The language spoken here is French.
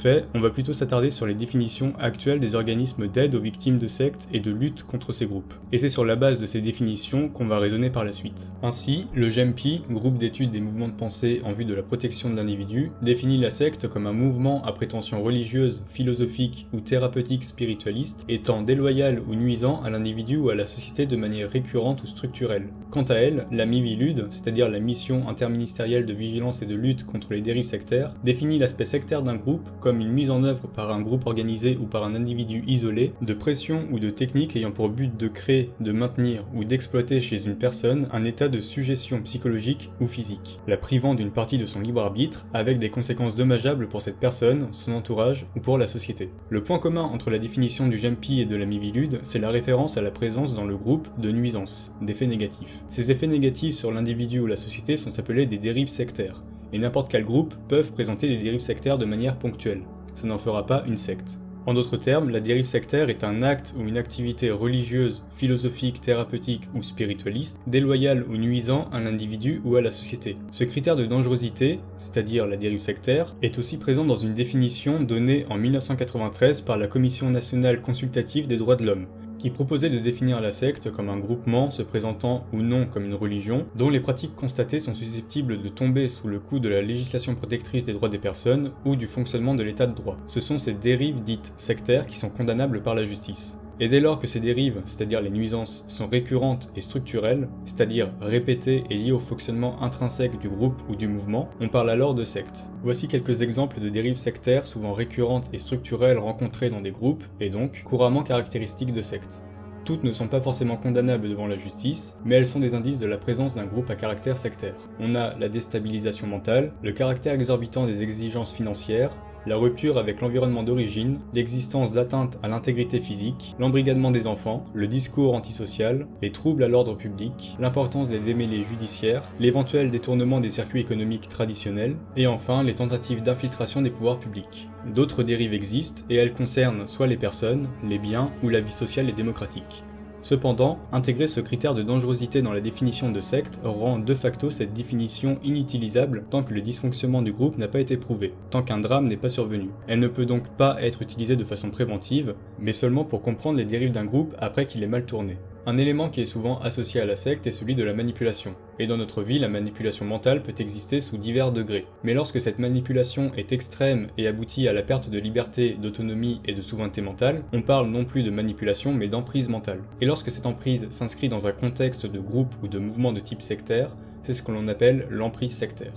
fait, on va plutôt s'attarder sur les définitions actuelles des organismes d'aide aux victimes de sectes et de lutte contre ces groupes. Et c'est sur la base de ces définitions qu'on va raisonner par la suite. Ainsi, le GEMPI, groupe d'études des mouvements de pensée en vue de la protection de l'individu, définit la secte comme un mouvement à prétention religieuse, philosophique ou thérapeutique spiritualiste, étant déloyal ou nuisant à l'individu ou à la société de manière récurrente ou structurelle. Quant à elle, la MIVILUD, c'est-à-dire la mission interministérielle de vigilance et de lutte contre les dérives sectaires, définit l'aspect sectaire d'un groupe comme une mise en œuvre par un groupe organisé ou par un individu isolé de pression ou de techniques ayant pour but de créer, de maintenir ou d'exploiter chez une personne un état de suggestion psychologique ou physique, la privant d'une partie de son libre arbitre avec des conséquences dommageables pour cette personne, son entourage ou pour la société. Le point commun entre la définition du GEMPI et de la MIVILUD, c'est la référence à la présence dans le groupe de nuisances, d'effets négatifs. Ces effets négatifs sur l'individu ou la société sont appelés des dérives sectaires, et n'importe quel groupe peut présenter des dérives sectaires de manière ponctuelle. Ça n'en fera pas une secte. En d'autres termes, la dérive sectaire est un acte ou une activité religieuse, philosophique, thérapeutique ou spiritualiste, déloyale ou nuisant à l'individu ou à la société. Ce critère de dangerosité, c'est-à-dire la dérive sectaire, est aussi présent dans une définition donnée en 1993 par la Commission nationale consultative des droits de l'homme, qui proposait de définir la secte comme un groupement se présentant ou non comme une religion, dont les pratiques constatées sont susceptibles de tomber sous le coup de la législation protectrice des droits des personnes ou du fonctionnement de l'état de droit. Ce sont ces dérives dites sectaires qui sont condamnables par la justice. Et dès lors que ces dérives, c'est-à-dire les nuisances, sont récurrentes et structurelles, c'est-à-dire répétées et liées au fonctionnement intrinsèque du groupe ou du mouvement, on parle alors de secte. Voici quelques exemples de dérives sectaires souvent récurrentes et structurelles rencontrées dans des groupes, et donc couramment caractéristiques de sectes. Toutes ne sont pas forcément condamnables devant la justice, mais elles sont des indices de la présence d'un groupe à caractère sectaire. On a la déstabilisation mentale, le caractère exorbitant des exigences financières, la rupture avec l'environnement d'origine, l'existence d'atteintes à l'intégrité physique, l'embrigadement des enfants, le discours antisocial, les troubles à l'ordre public, l'importance des démêlés judiciaires, l'éventuel détournement des circuits économiques traditionnels, et enfin les tentatives d'infiltration des pouvoirs publics. D'autres dérives existent et elles concernent soit les personnes, les biens ou la vie sociale et démocratique. Cependant, intégrer ce critère de dangerosité dans la définition de secte rend de facto cette définition inutilisable tant que le dysfonctionnement du groupe n'a pas été prouvé, tant qu'un drame n'est pas survenu. Elle ne peut donc pas être utilisée de façon préventive, mais seulement pour comprendre les dérives d'un groupe après qu'il est mal tourné. Un élément qui est souvent associé à la secte est celui de la manipulation. Et dans notre vie, la manipulation mentale peut exister sous divers degrés. Mais lorsque cette manipulation est extrême et aboutit à la perte de liberté, d'autonomie et de souveraineté mentale, on parle non plus de manipulation mais d'emprise mentale. Et lorsque cette emprise s'inscrit dans un contexte de groupe ou de mouvement de type sectaire, c'est ce que l'on appelle l'emprise sectaire.